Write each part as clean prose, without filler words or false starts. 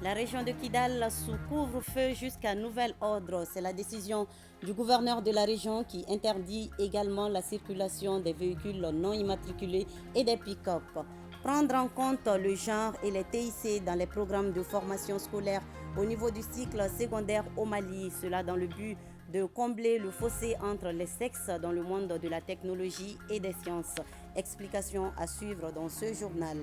La région de Kidal sous couvre-feu jusqu'à nouvel ordre. C'est la décision du gouverneur de la région qui interdit également la circulation des véhicules non immatriculés et des pick-up. Prendre en compte le genre et les TIC dans les programmes de formation scolaire au niveau du cycle secondaire au Mali, cela dans le but de combler le fossé entre les sexes dans le monde de la technologie et des sciences. Explication à suivre dans ce journal.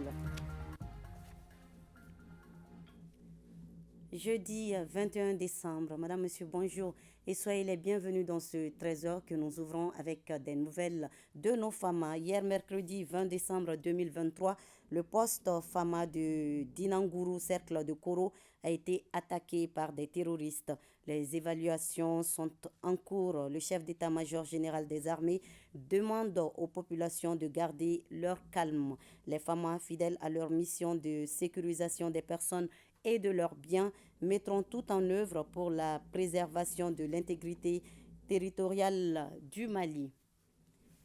Jeudi 21 décembre. Madame, Monsieur, bonjour et soyez les bienvenus dans ce trésor que nous ouvrons avec des nouvelles de nos FAMA. Hier, mercredi 20 décembre 2023, le poste FAMA de Dinangourou, cercle de Koro, a été attaqué par des terroristes. Les évaluations sont en cours. Le chef d'état-major général des armées demande aux populations de garder leur calme. Les FAMA, fidèles à leur mission de sécurisation des personnes et de leurs biens, mettront tout en œuvre pour la préservation de l'intégrité territoriale du Mali.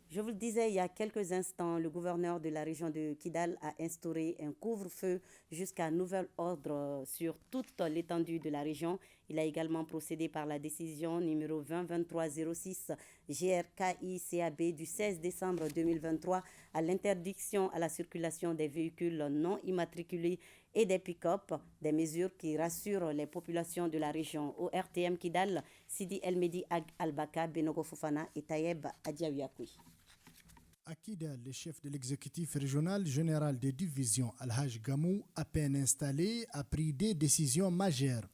Je vous le disais il y a quelques instants, le gouverneur de la région de Kidal a instauré un couvre-feu jusqu'à nouvel ordre sur toute l'étendue de la région. Il a également procédé par la décision numéro 2023-06 GRKI-CAB du 16 décembre 2023 à l'interdiction à la circulation des véhicules non immatriculés et des pick-up, des mesures qui rassurent les populations de la région. Au RTM Kidal, Sidi Elmedi Albaka, Benogo Fofana et Tayeb Adiawiakoui. À Kidal, le chef de l'exécutif régional général des divisions Al-Haj Gamou, à peine installé, a pris des décisions majeures.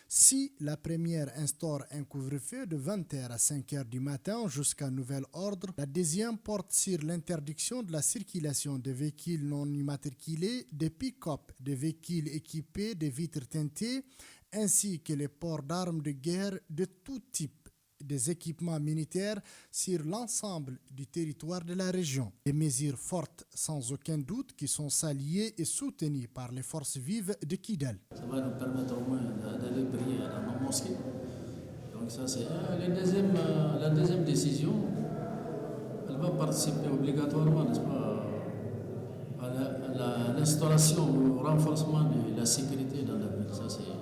Si la première instaure un couvre-feu de 20h à 5h du matin jusqu'à nouvel ordre, la deuxième porte sur l'interdiction de la circulation des véhicules non immatriculés, des pick-up, des véhicules équipés de vitres teintées, ainsi que les ports d'armes de guerre de tout type, des équipements militaires sur l'ensemble du territoire de la région. Des mesures fortes sans aucun doute qui sont saluées et soutenues par les forces vives de Kidal. Ça va nous permettre au moins d'aller prier dans nos mosquées. Donc ça c'est la deuxième décision. Elle va participer obligatoirement, n'est-ce pas, à l'instauration ou au renforcement de la sécurité dans la ville. Ça c'est clair.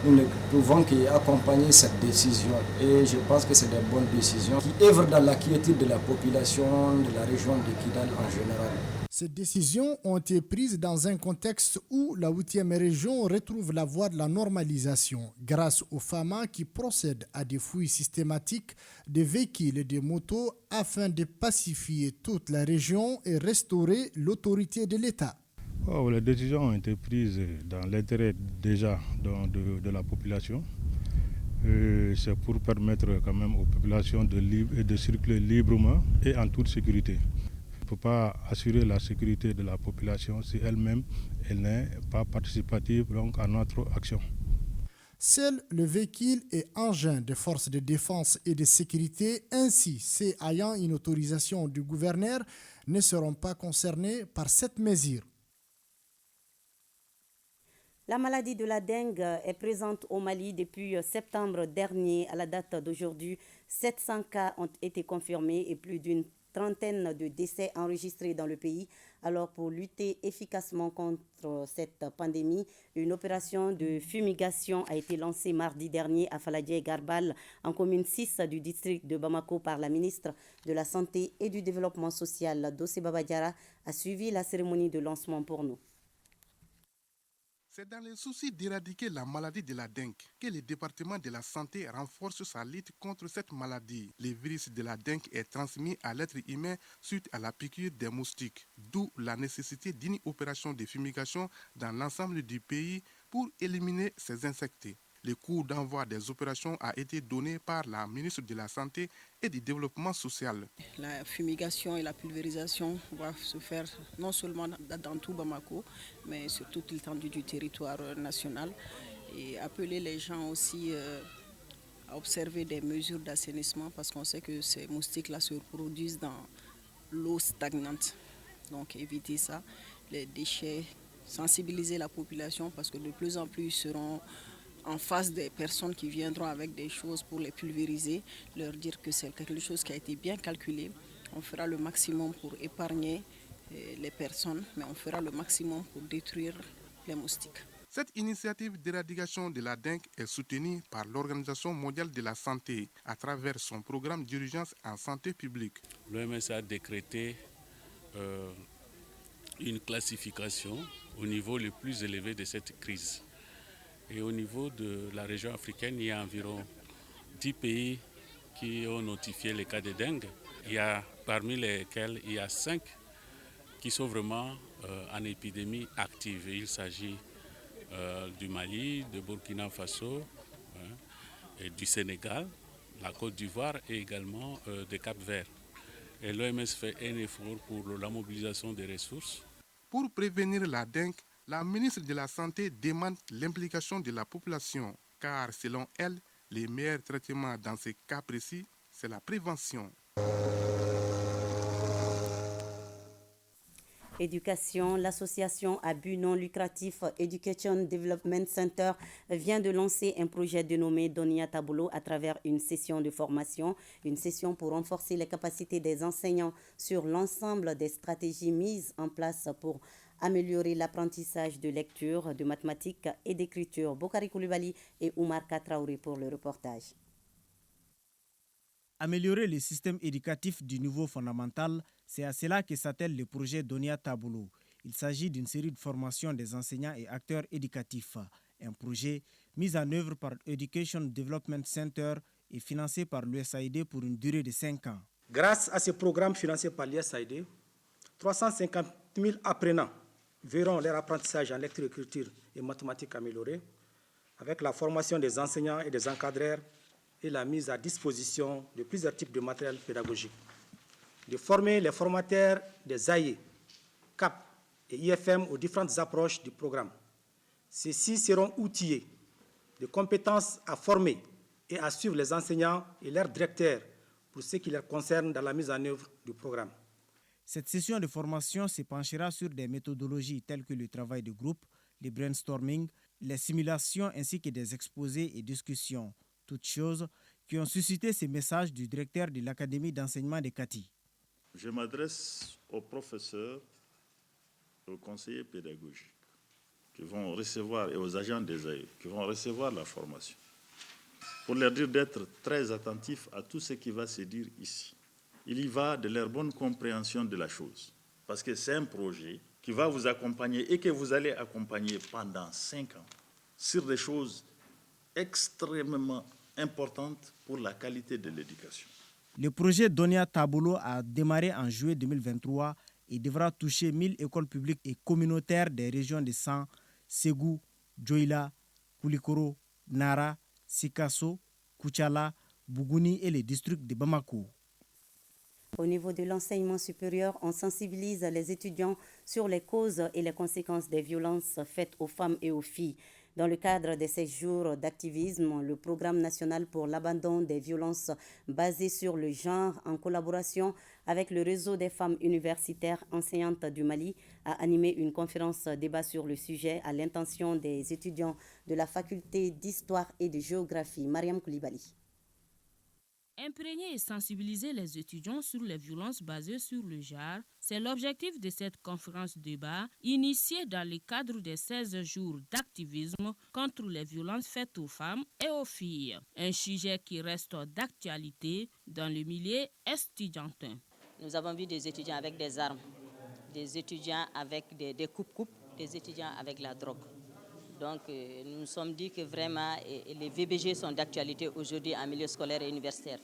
Nous ne pouvons qu'accompagner cette décision et je pense que c'est des bonnes décisions qui œuvrent dans la quiétude de la population de la région de Kidal en général. Ces décisions ont été prises dans un contexte où la 8e région retrouve la voie de la normalisation grâce aux FAMA qui procèdent à des fouilles systématiques des véhicules et des motos afin de pacifier toute la région et restaurer l'autorité de l'État. Oh, les décisions ont été prises dans l'intérêt déjà de la population. C'est pour permettre quand même aux populations de circuler librement et en toute sécurité. On ne peut pas assurer la sécurité de la population si elle-même elle n'est pas participative donc, à notre action. Seuls le véhicule et engins des forces de défense et de sécurité, ainsi ceux ayant une autorisation du gouverneur, ne seront pas concernés par cette mesure. La maladie de la dengue est présente au Mali depuis septembre dernier. À la date d'aujourd'hui, 700 cas ont été confirmés et plus d'une trentaine de décès enregistrés dans le pays. Alors, pour lutter efficacement contre cette pandémie, une opération de fumigation a été lancée mardi dernier à Faladie et Garbal, en commune 6 du district de Bamako, par la ministre de la Santé et du Développement social. Dossé Babadiara a suivi la cérémonie de lancement pour nous. C'est dans le souci d'éradiquer la maladie de la dengue que le département de la santé renforce sa lutte contre cette maladie. Le virus de la dengue est transmis à l'être humain suite à la piqûre des moustiques, d'où la nécessité d'une opération de fumigation dans l'ensemble du pays pour éliminer ces insectes. Le coup d'envoi des opérations a été donné par la ministre de la Santé et du Développement social. La fumigation et la pulvérisation vont se faire non seulement dans tout Bamako, mais sur toute l'étendue du territoire national. Et appeler les gens aussi à observer des mesures d'assainissement parce qu'on sait que ces moustiques-là se reproduisent dans l'eau stagnante. Donc éviter ça, les déchets, sensibiliser la population parce que de plus en plus ils seront en face des personnes qui viendront avec des choses pour les pulvériser, leur dire que c'est quelque chose qui a été bien calculé. On fera le maximum pour épargner les personnes, mais on fera le maximum pour détruire les moustiques. Cette initiative d'éradication de la dengue est soutenue par l'Organisation mondiale de la santé à travers son programme d'urgence en santé publique. L'OMS a décrété une classification au niveau le plus élevé de cette crise. Et au niveau de la région africaine, il y a environ 10 pays qui ont notifié les cas de dengue. Il y a, parmi lesquels il y a 5 qui sont vraiment en épidémie active. Il s'agit du Mali, de Burkina Faso, et du Sénégal, la Côte d'Ivoire et également de Cap-Vert. Et l'OMS fait un effort pour la mobilisation des ressources. Pour prévenir la dengue, la ministre de la Santé demande l'implication de la population, car selon elle, les meilleurs traitements dans ces cas précis, c'est la prévention. Éducation, l'association à but non lucratif Education Development Center vient de lancer un projet dénommé Donia Tabolo à travers une session de formation, une session pour renforcer les capacités des enseignants sur l'ensemble des stratégies mises en place pour améliorer l'apprentissage de lecture, de mathématiques et d'écriture. Bokari Koulibaly et Oumar Katraouri pour le reportage. Améliorer le système éducatif du niveau fondamental, c'est à cela que s'attelle le projet Donia Tabolo. Il s'agit d'une série de formations des enseignants et acteurs éducatifs. Un projet mis en œuvre par Education Development Center et financé par l'USAID pour une durée de 5 ans. Grâce à ce programme financé par l'USAID, 350 000 apprenants verront leur apprentissage en lecture, écriture et mathématiques amélioré, avec la formation des enseignants et des encadreurs et la mise à disposition de plusieurs types de matériel pédagogique. De former les formateurs des AIE, CAP et IFM aux différentes approches du programme. Ceux-ci seront outillés de compétences à former et à suivre les enseignants et leurs directeurs pour ce qui les concerne dans la mise en œuvre du programme. Cette session de formation se penchera sur des méthodologies telles que le travail de groupe, le brainstorming, les simulations ainsi que des exposés et discussions. Toutes choses qui ont suscité ces messages du directeur de l'Académie d'enseignement de Kati. Je m'adresse aux professeurs, aux conseillers pédagogiques qui vont recevoir et aux agents des AE qui vont recevoir la formation pour leur dire d'être très attentifs à tout ce qui va se dire ici. Il y va de leur bonne compréhension de la chose parce que c'est un projet qui va vous accompagner et que vous allez accompagner pendant 5 ans sur des choses extrêmement importante pour la qualité de l'éducation. Le projet Donia Tabolo a démarré en juillet 2023 et devra toucher 1000 écoles publiques et communautaires des régions de San, Ségou, Djoila, Koulikoro, Nara, Sikasso, Kouchala, Bougouni et les districts de Bamako. Au niveau de l'enseignement supérieur, on sensibilise les étudiants sur les causes et les conséquences des violences faites aux femmes et aux filles. Dans le cadre de ces jours d'activisme, le Programme national pour l'abandon des violences basées sur le genre, en collaboration avec le réseau des femmes universitaires enseignantes du Mali, a animé une conférence débat sur le sujet à l'intention des étudiants de la faculté d'histoire et de géographie. Mariam Koulibaly. Imprégner et sensibiliser les étudiants sur les violences basées sur le genre, c'est l'objectif de cette conférence débat initiée dans le cadre des 16 jours d'activisme contre les violences faites aux femmes et aux filles. Un sujet qui reste d'actualité dans le milieu estudiantin. Nous avons vu des étudiants avec des armes, des étudiants avec des coupes-coupes, des étudiants avec la drogue. Donc, nous nous sommes dit que vraiment, les VBG sont d'actualité aujourd'hui en milieu scolaire et universitaire.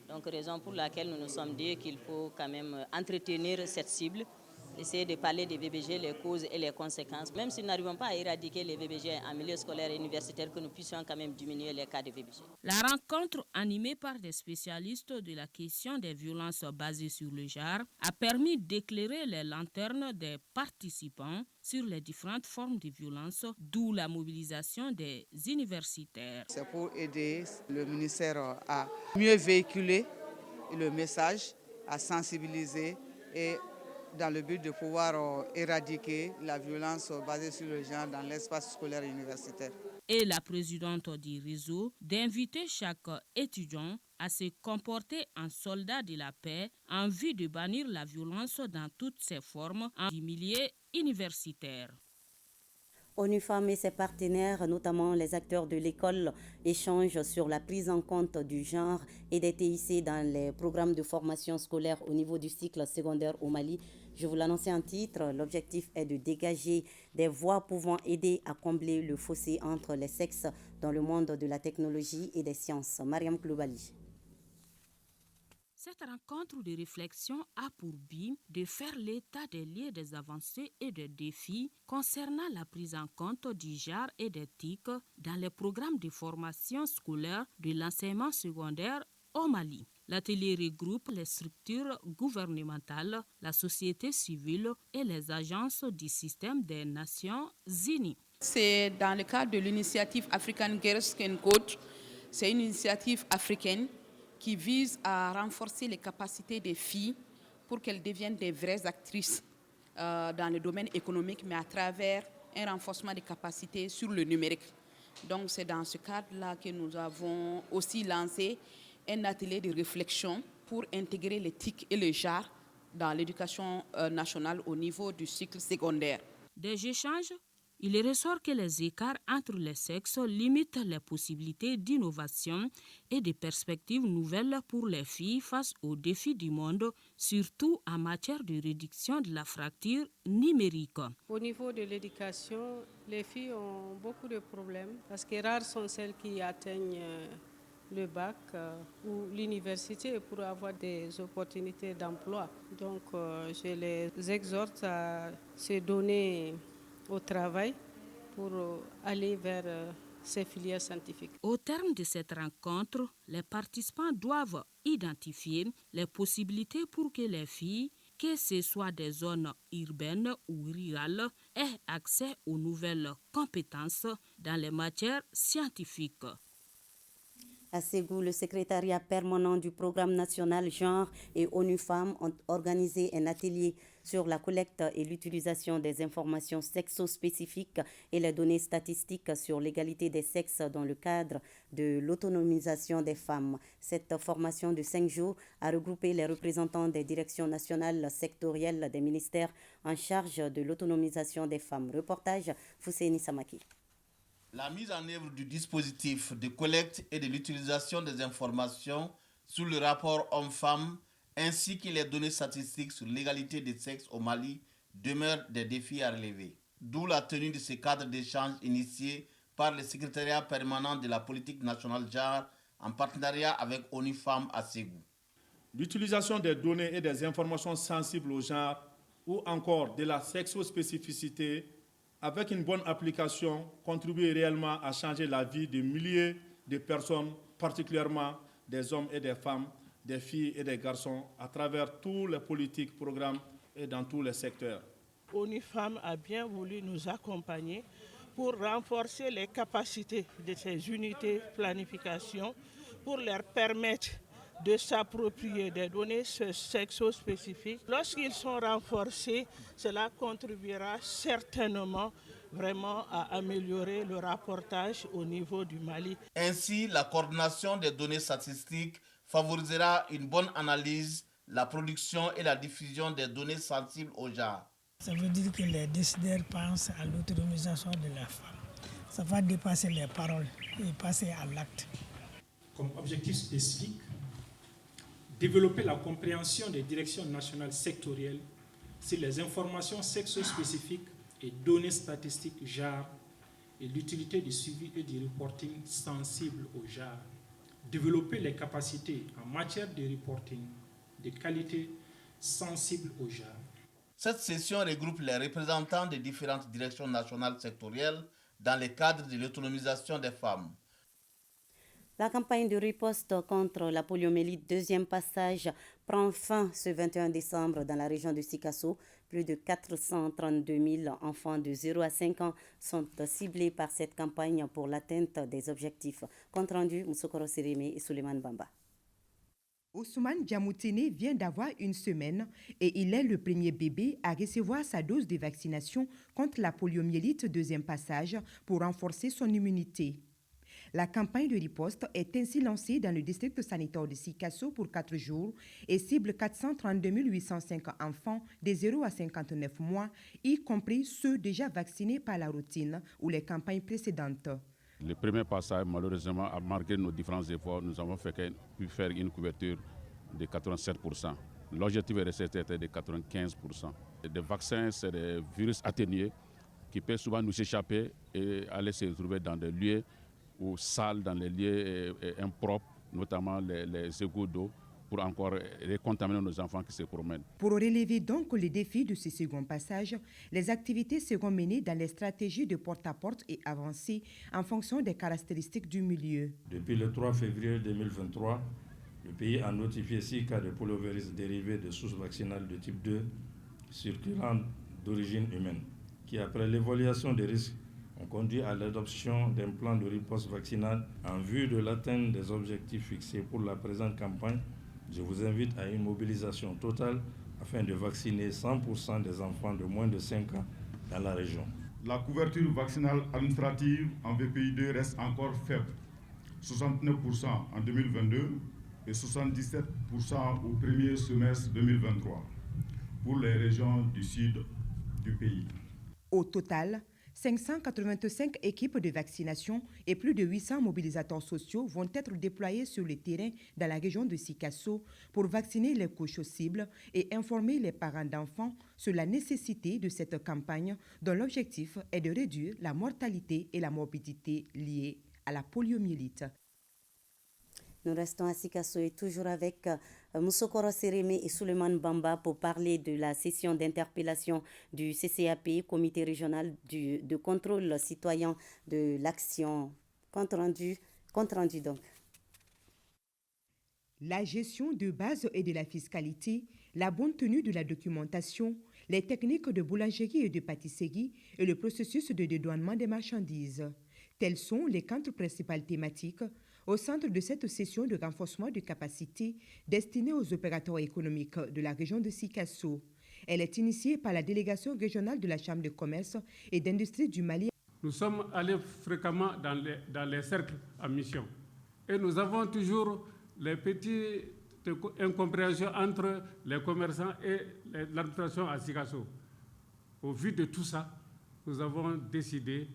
Donc, raison pour laquelle nous nous sommes dit qu'il faut quand même entretenir cette cible, essayer de parler des VBG, les causes et les conséquences. Même si nous n'arrivons pas à éradiquer les VBG en milieu scolaire et universitaire, que nous puissions quand même diminuer les cas de VBG. La rencontre animée par des spécialistes de la question des violences basées sur le genre a permis d'éclairer les lanternes des participants sur les différentes formes de violence, d'où la mobilisation des universitaires. C'est pour aider le ministère à mieux véhiculer le message, à sensibiliser et dans le but de pouvoir éradiquer la violence basée sur le genre dans l'espace scolaire et universitaire. Et la présidente du réseau d'inviter chaque étudiant à se comporter en soldat de la paix en vue de bannir la violence dans toutes ses formes en milieu universitaire. ONU Femmes et ses partenaires, notamment les acteurs de l'école, échangent sur la prise en compte du genre et des TIC dans les programmes de formation scolaire au niveau du cycle secondaire au Mali. Je vous l'annonçais en titre, l'objectif est de dégager des voies pouvant aider à combler le fossé entre les sexes dans le monde de la technologie et des sciences. Mariam Kloubali. Cette rencontre de réflexion a pour but de faire l'état des lieux des avancées et des défis concernant la prise en compte du genre et des TIC dans les programmes de formation scolaire de l'enseignement secondaire au Mali. L'atelier regroupe les structures gouvernementales, la société civile et les agences du système des Nations Unies. C'est dans le cadre de l'initiative African Girls Can Code. C'est une initiative africaine qui vise à renforcer les capacités des filles pour qu'elles deviennent des vraies actrices dans le domaine économique, mais à travers un renforcement des capacités sur le numérique. Donc c'est dans ce cadre-là que nous avons aussi lancé un atelier de réflexion pour intégrer les TIC et le genre dans l'éducation nationale au niveau du cycle secondaire. Des échanges, il ressort que les écarts entre les sexes limitent les possibilités d'innovation et de perspectives nouvelles pour les filles face aux défis du monde, surtout en matière de réduction de la fracture numérique. Au niveau de l'éducation, les filles ont beaucoup de problèmes parce que rares sont celles qui atteignent le bac ou l'université pour avoir des opportunités d'emploi. Donc je les exhorte à se donner au travail pour aller vers ces filières scientifiques. Au terme de cette rencontre, les participants doivent identifier les possibilités pour que les filles, que ce soit des zones urbaines ou rurales, aient accès aux nouvelles compétences dans les matières scientifiques. À Ségou, le secrétariat permanent du programme national genre et ONU Femmes ont organisé un atelier sur la collecte et l'utilisation des informations sexo-spécifiques et les données statistiques sur l'égalité des sexes dans le cadre de l'autonomisation des femmes. Cette formation de 5 jours a regroupé les représentants des directions nationales sectorielles des ministères en charge de l'autonomisation des femmes. Reportage Fousseini Samaki. La mise en œuvre du dispositif de collecte et de l'utilisation des informations sur le rapport homme-femme ainsi que les données statistiques sur l'égalité des sexes au Mali demeurent des défis à relever. D'où la tenue de ce cadre d'échange initié par le secrétariat permanent de la politique nationale genre en partenariat avec ONU Femmes à Ségou. L'utilisation des données et des informations sensibles au genre ou encore de la sexospécificité avec une bonne application, contribue réellement à changer la vie de milliers de personnes, particulièrement des hommes et des femmes, des filles et des garçons, à travers tous les politiques, programmes et dans tous les secteurs. ONU Femmes a bien voulu nous accompagner pour renforcer les capacités de ces unités de planification, pour leur permettre de s'approprier des données sexo-spécifiques. Lorsqu'ils sont renforcés, cela contribuera certainement vraiment à améliorer le rapportage au niveau du Mali. Ainsi, la coordination des données statistiques favorisera une bonne analyse, la production et la diffusion des données sensibles au genre. Ça veut dire que les décideurs pensent à l'autonomisation de la femme. Ça va dépasser les paroles et passer à l'acte. Comme objectif spécifique, développer la compréhension des directions nationales sectorielles sur les informations sexo-spécifiques et données statistiques genre et l'utilité du suivi et du reporting sensible au genre. Développer les capacités en matière de reporting de qualité sensible au genre. Cette session regroupe les représentants des différentes directions nationales sectorielles dans le cadre de l'autonomisation des femmes. La campagne de riposte contre la poliomyélite, deuxième passage, prend fin ce 21 décembre dans la région de Sikasso. Plus de 432 000 enfants de 0 à 5 ans sont ciblés par cette campagne pour l'atteinte des objectifs. Compte rendu, Moussokoro Sirime et Suleiman Bamba. Ousmane Djamoutene vient d'avoir 1 semaine et il est le premier bébé à recevoir sa dose de vaccination contre la poliomyélite deuxième passage pour renforcer son immunité. La campagne de riposte est ainsi lancée dans le district sanitaire de Sikasso pour 4 jours et cible 432 805 enfants de 0 à 59 mois, y compris ceux déjà vaccinés par la routine ou les campagnes précédentes. Le premier passage, malheureusement, a marqué nos différents efforts. Nous avons pu faire une couverture de 87%. L'objectif était de 95%. Des vaccins, c'est des virus atténués qui peuvent souvent nous échapper et aller se retrouver dans des lieux ou sales, dans les lieux impropres, notamment les égouts d'eau, pour encore contaminer nos enfants qui se promènent. Pour relever donc les défis de ce second passage, les activités seront menées dans les stratégies de porte-à-porte et avancées en fonction des caractéristiques du milieu. Depuis le 3 février 2023, le pays a notifié 6 cas de poliovirus dérivés de sources vaccinales de type 2 circulant d'origine humaine, qui après l'évaluation des risques ont conduit à l'adoption d'un plan de riposte vaccinale en vue de l'atteinte des objectifs fixés pour la présente campagne. Je vous invite à une mobilisation totale afin de vacciner 100% des enfants de moins de 5 ans dans la région. La couverture vaccinale administrative en VPI2 reste encore faible, 69% en 2022 et 77% au premier semestre 2023 pour les régions du sud du pays. Au total, 585 équipes de vaccination et plus de 800 mobilisateurs sociaux vont être déployés sur le terrain dans la région de Sikasso pour vacciner les couches cibles et informer les parents d'enfants sur la nécessité de cette campagne dont l'objectif est de réduire la mortalité et la morbidité liées à la poliomyélite. Nous restons à Sikasso et toujours avec Moussokoro Sérémé et Souleymane Bamba pour parler de la session d'interpellation du CCAP, Comité régional de contrôle citoyen de l'action. Compte rendu donc. La gestion de base et de la fiscalité, la bonne tenue de la documentation, les techniques de boulangerie et de pâtisserie et le processus de dédouanement des marchandises. Telles sont les 4 principales thématiques au centre de cette session de renforcement de capacité destinée aux opérateurs économiques de la région de Sikasso. Elle est initiée par la délégation régionale de la Chambre de commerce et d'industrie du Mali. Nous sommes allés fréquemment dans les cercles à mission et nous avons toujours les petites incompréhensions entre les commerçants et l'administration à Sikasso. Au vu de tout ça, nous avons décidé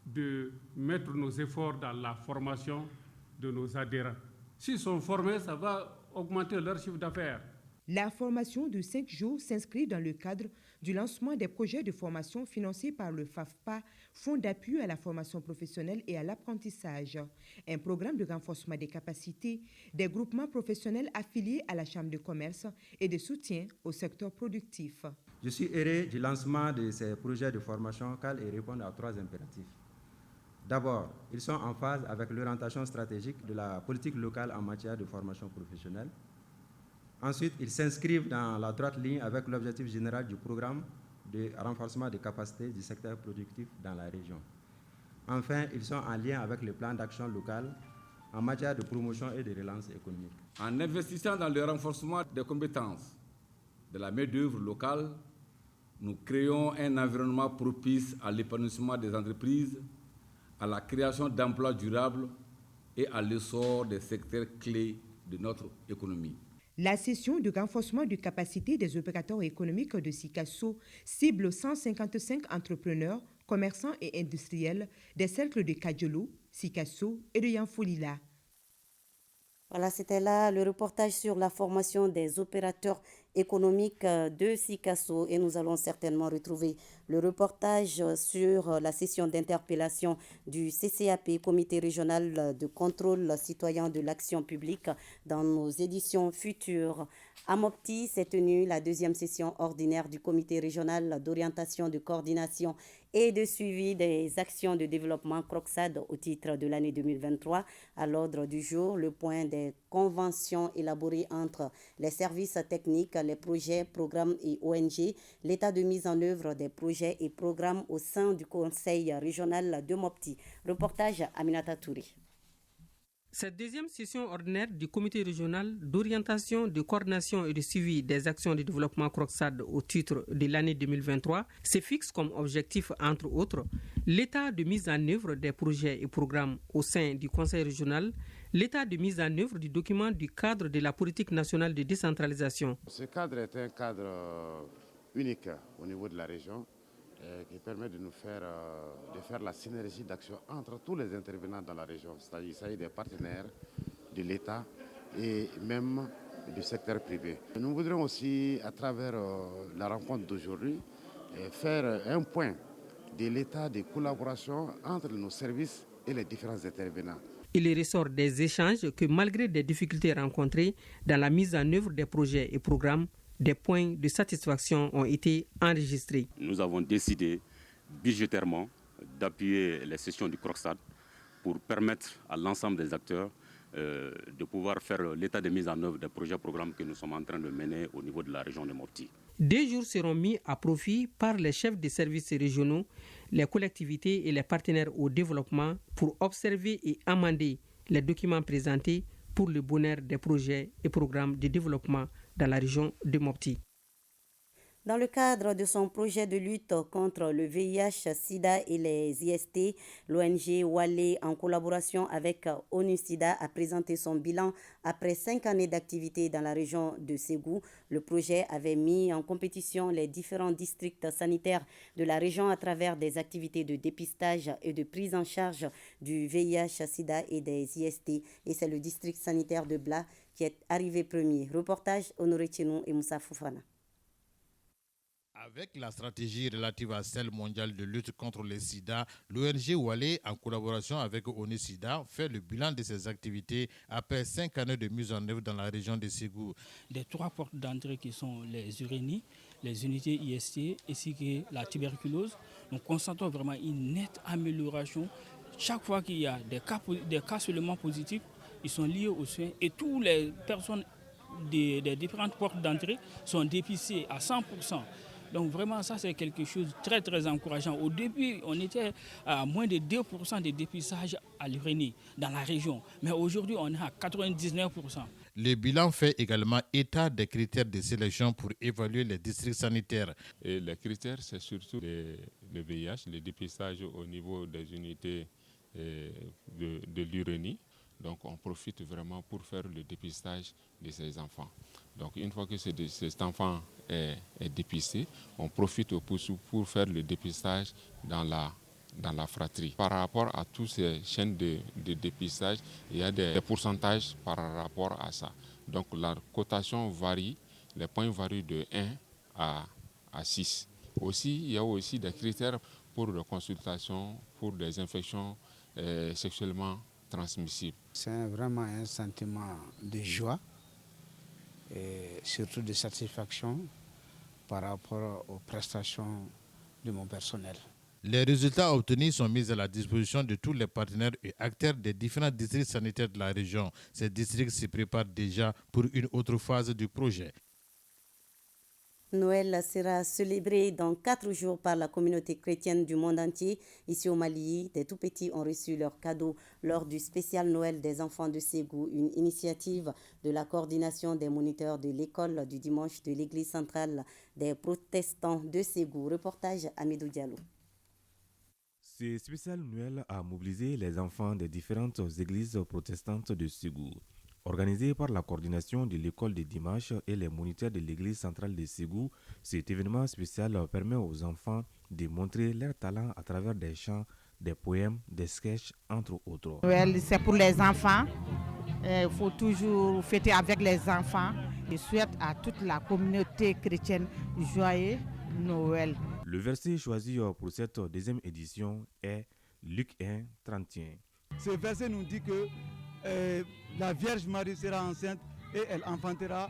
de mettre nos efforts dans la formation de nos adhérents. S'ils sont formés, ça va augmenter leur chiffre d'affaires. La formation de 5 jours s'inscrit dans le cadre du lancement des projets de formation financés par le FAFPA, Fonds d'appui à la formation professionnelle et à l'apprentissage, un programme de renforcement des capacités des groupements professionnels affiliés à la Chambre de commerce et de soutien au secteur productif. Je suis heureux du lancement de ces projets de formation car ils répondent à 3 impératifs. D'abord, ils sont en phase avec l'orientation stratégique de la politique locale en matière de formation professionnelle. Ensuite, ils s'inscrivent dans la droite ligne avec l'objectif général du programme de renforcement des capacités du secteur productif dans la région. Enfin, ils sont en lien avec le plan d'action local en matière de promotion et de relance économique. En investissant dans le renforcement des compétences de la main-d'œuvre locale, nous créons un environnement propice à l'épanouissement des entreprises, à la création d'emplois durables et à l'essor des secteurs clés de notre économie. La session de renforcement de capacité des opérateurs économiques de Sikasso cible 155 entrepreneurs, commerçants et industriels des cercles de Kadjolo, Sikasso et de Yanfolila. Voilà, c'était là le reportage sur la formation des opérateurs économiques de Sikasso et nous allons certainement retrouver le reportage sur la session d'interpellation du CCAP, Comité régional de contrôle citoyen de l'action publique, dans nos éditions futures. À Mopti s'est tenue la 2e session ordinaire du Comité régional d'orientation, de coordination et de suivi des actions de développement CROCSAD au titre de l'année 2023. À l'ordre du jour, le point des conventions élaborées entre les services techniques, les projets, programmes et ONG, l'état de mise en œuvre des projets et programmes au sein du Conseil régional de Mopti. Reportage Aminata Touré. Cette deuxième session ordinaire du comité régional d'orientation, de coordination et de suivi des actions de développement CROCSAD au titre de l'année 2023 se fixe comme objectif, entre autres, l'état de mise en œuvre des projets et programmes au sein du conseil régional, l'état de mise en œuvre du document du cadre de la politique nationale de décentralisation. Ce cadre est un cadre unique au niveau de la région qui permet de nous faire la synergie d'action entre tous les intervenants dans la région, c'est-à-dire il s'agit des partenaires de l'État et même du secteur privé. Nous voudrions aussi, à travers la rencontre d'aujourd'hui, faire un point de l'état de collaboration entre nos services et les différents intervenants. Il ressort des échanges que malgré des difficultés rencontrées dans la mise en œuvre des projets et programmes, des points de satisfaction ont été enregistrés. Nous avons décidé budgétairement d'appuyer les sessions du CROCSAD pour permettre à l'ensemble des acteurs de pouvoir faire l'état de mise en œuvre des projets et programmes que nous sommes en train de mener au niveau de la région de Mopti. 2 jours seront mis à profit par les chefs des services régionaux, les collectivités et les partenaires au développement pour observer et amender les documents présentés pour le bonheur des projets et programmes de développement dans la région de Mopti. Dans le cadre de son projet de lutte contre le VIH-Sida et les IST, l'ONG Wale, en collaboration avec ONU-Sida, a présenté son bilan après 5 années d'activité dans la région de Ségou. Le projet avait mis en compétition les différents districts sanitaires de la région à travers des activités de dépistage et de prise en charge du VIH-Sida et des IST. Et c'est le district sanitaire de Bla qui est arrivé premier. Reportage Honoré Tchenou et Moussa Foufana. Avec la stratégie relative à celle mondiale de lutte contre le sida, l'ONG Wale, en collaboration avec ONU-Sida, fait le bilan de ses activités après 5 années de mise en œuvre dans la région de Ségou. Des 3 portes d'entrée qui sont les urénies, les unités IST ainsi que la tuberculose, nous constatons vraiment une nette amélioration. Chaque fois qu'il y a des cas seulement positifs, ils sont liés aux soins et toutes les personnes des différentes portes d'entrée sont dépistées à 100%. Donc vraiment, ça c'est quelque chose de très très encourageant. Au début, on était à moins de 2% de dépistage à l'urénie dans la région. Mais aujourd'hui, on est à 99%. Le bilan fait également état des critères de sélection pour évaluer les districts sanitaires. Et les critères, c'est surtout le VIH, le dépistage au niveau des unités de l'urénie. Donc on profite vraiment pour faire le dépistage de ces enfants. Donc une fois que cet enfant est dépisté, on profite pour faire le dépistage dans la fratrie. Par rapport à toutes ces chaînes de dépistage, il y a des pourcentages par rapport à ça. Donc la cotation varie, les points varient de 1 à 6. Aussi, il y a aussi des critères pour la consultation pour des infections sexuellement transmissibles. C'est vraiment un sentiment de joie et surtout de satisfaction par rapport aux prestations de mon personnel. Les résultats obtenus sont mis à la disposition de tous les partenaires et acteurs des différents districts sanitaires de la région. Ces districts se préparent déjà pour une autre phase du projet. Noël sera célébré dans 4 jours par la communauté chrétienne du monde entier. Ici au Mali, des tout-petits ont reçu leurs cadeaux lors du spécial Noël des enfants de Ségou, une initiative de la coordination des moniteurs de l'école du dimanche de l'église centrale des protestants de Ségou. Reportage Amidou Diallo. Ce spécial Noël a mobilisé les enfants des différentes églises protestantes de Ségou. Organisé par la coordination de l'école de dimanche et les moniteurs de l'église centrale de Ségou, cet événement spécial permet aux enfants de montrer leur talent à travers des chants, des poèmes, des sketchs, entre autres. Noël, c'est pour les enfants. Il faut toujours fêter avec les enfants. Je souhaite à toute la communauté chrétienne joyeux Noël. Le verset choisi pour cette deuxième édition est Luc 1, 31. Ce verset nous dit que la Vierge Marie sera enceinte et elle enfantera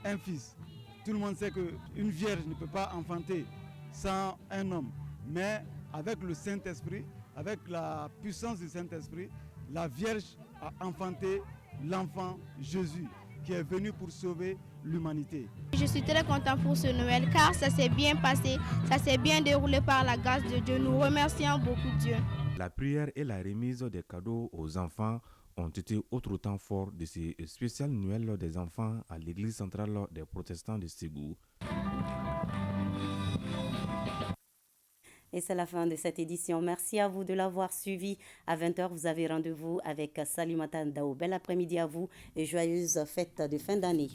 un fils. Tout le monde sait qu'une vierge ne peut pas enfanter sans un homme. Mais avec le Saint-Esprit, avec la puissance du Saint-Esprit, la Vierge a enfanté l'enfant Jésus qui est venu pour sauver l'humanité. Je suis très content pour ce Noël car ça s'est bien passé, ça s'est bien déroulé par la grâce de Dieu. Nous remercions beaucoup Dieu. La prière et la remise des cadeaux aux enfants ont été autres temps forts de ces spéciales Noël des enfants à l'église centrale des protestants de Ségou. Et c'est la fin de cette édition. Merci à vous de l'avoir suivi. À 20h, vous avez rendez-vous avec Salimata Ndao. Bel après-midi à vous et joyeuses fêtes de fin d'année.